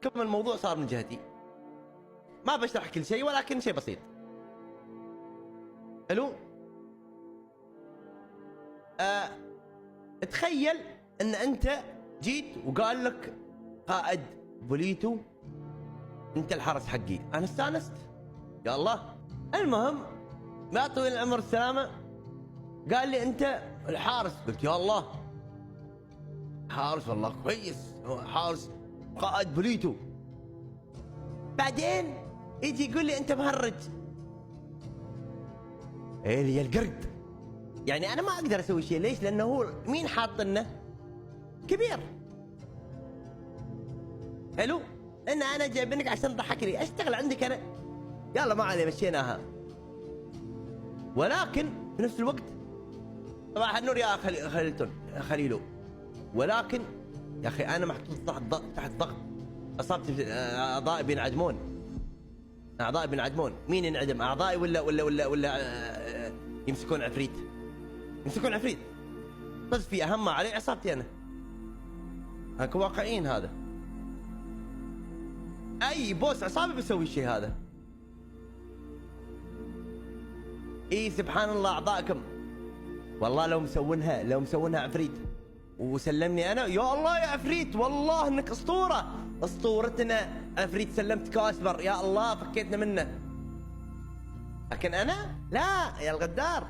كم الموضوع صار من جهتي. ما بشرح كل شيء ولكن شيء بسيط. حلو. تخيل ان انت جيت وقال لك قائد بوليتو انت الحرس حقي، انا استانست يا الله. المهم ما طويل العمر السلامه قال لي انت الحارس، قلت يا الله حارس والله كويس، حارس قائد بوليتو. بعدين يجي يقول لي انت مهرج. ايه لي القرد، يعني انا ما اقدر اسوي شيء. ليش؟ لانه هو مين حاط لنا كبير. حلو ان انا جايبينك عشان تضحكني، اشتغل عندك انا. يلا ما عليه مشيناها. ولكن في نفس الوقت صباح النور يا خليلو، ولكن يا اخي انا محطوط تحت ضغط. اصابتي اعضائي بينعدمون. اعضائي بينعدمون. مين ينعدم؟ اعضائي ولا يمسكون عفريت؟ يمسكون عفريت. بس في اهم ما علي اصابتي انا. هاك واقعيين. هذا اي بوس عصابي بيسوي الشيء هذا. اي سبحان الله اعضائكم والله لو مسوينها عفريت وسلمني انا، يا الله يا عفريت والله انك اسطوره، اسطورتنا عفريت، سلمتك اسبر يا الله فكيتنا منه. لكن انا لا يا الغدار.